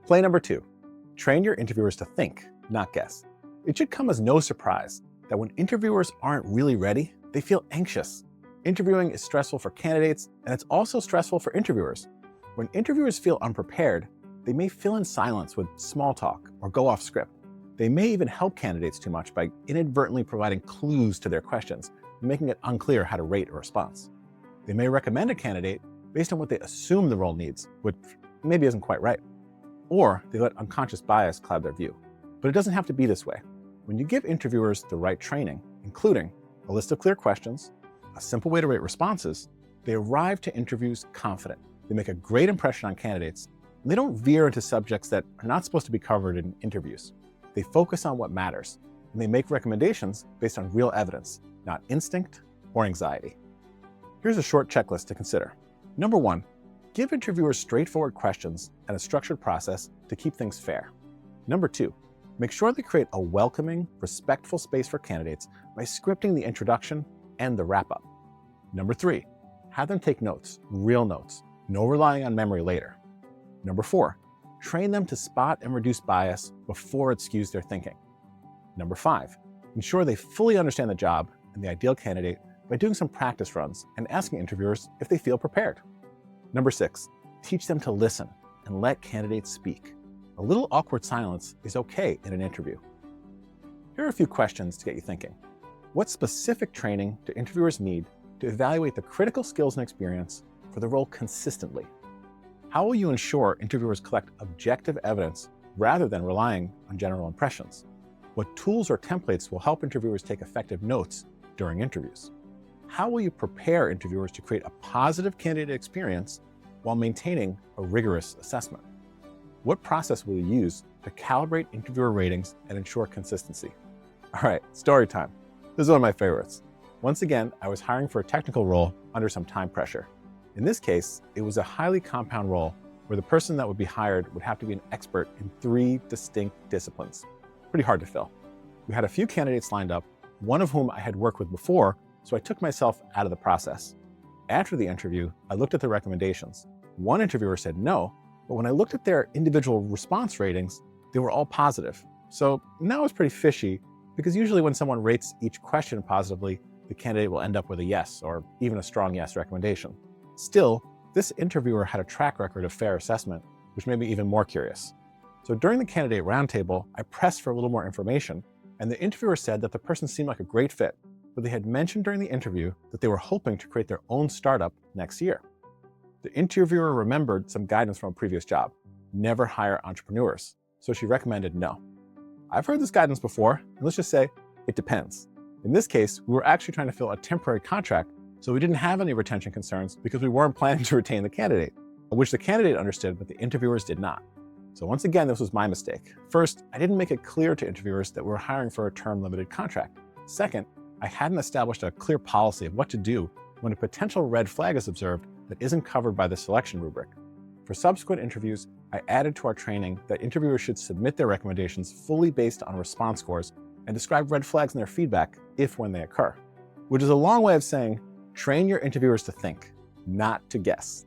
Play number 2. Train your interviewers to think, not guess. It should come as no surprise that when interviewers aren't really ready, they feel anxious. Interviewing is stressful for candidates, and it's also stressful for interviewers. When interviewers feel unprepared, they may fill in silence with small talk or go off script. They may even help candidates too much by inadvertently providing clues to their questions, making it unclear how to rate a response. They may recommend a candidate based on what they assume the role needs, which maybe isn't quite right. Or they let unconscious bias cloud their view. But it doesn't have to be this way. When you give interviewers the right training, including a list of clear questions, a simple way to rate responses, they arrive to interviews confident. They make a great impression on candidates, and they don't veer into subjects that are not supposed to be covered in interviews. They focus on what matters, and they make recommendations based on real evidence, not instinct or anxiety. Here's a short checklist to consider. Number 1, give interviewers straightforward questions and a structured process to keep things fair. Number 2, make sure they create a welcoming, respectful space for candidates by scripting the introduction and the wrap-up. Number 3, have them take notes, real notes, no relying on memory later. Number 4, train them to spot and reduce bias before it skews their thinking. Number 5, ensure they fully understand the job and the ideal candidate by doing some practice runs and asking interviewers if they feel prepared. Number 6, teach them to listen and let candidates speak. A little awkward silence is okay in an interview. Here are a few questions to get you thinking. What specific training do interviewers need to evaluate the critical skills and experience for the role consistently? How will you ensure interviewers collect objective evidence rather than relying on general impressions? What tools or templates will help interviewers take effective notes during interviews? How will you prepare interviewers to create a positive candidate experience while maintaining a rigorous assessment? What process will you use to calibrate interviewer ratings and ensure consistency? All right, story time. This is one of my favorites. Once again, I was hiring for a technical role under some time pressure. In this case, it was a highly compound role where the person that would be hired would have to be an expert in 3 distinct disciplines. Pretty hard to fill. We had a few candidates lined up, one of whom I had worked with before, so I took myself out of the process. After the interview, I looked at the recommendations. One interviewer said no, but when I looked at their individual response ratings, they were all positive. So now it's pretty fishy, because usually when someone rates each question positively, the candidate will end up with a yes or even a strong yes recommendation. Still, this interviewer had a track record of fair assessment, which made me even more curious. So during the candidate roundtable, I pressed for a little more information, and the interviewer said that the person seemed like a great fit, but they had mentioned during the interview that they were hoping to create their own startup next year. The interviewer remembered some guidance from a previous job: never hire entrepreneurs, so she recommended no. I've heard this guidance before, and let's just say it depends. In this case, we were actually trying to fill a temporary contract, so we didn't have any retention concerns because we weren't planning to retain the candidate, which the candidate understood, but the interviewers did not. So once again, this was my mistake. First, I didn't make it clear to interviewers that we were hiring for a term-limited contract. Second, I hadn't established a clear policy of what to do when a potential red flag is observed that isn't covered by the selection rubric. For subsequent interviews, I added to our training that interviewers should submit their recommendations fully based on response scores and describe red flags in their feedback if when they occur, which is a long way of saying train your interviewers to think, not to guess.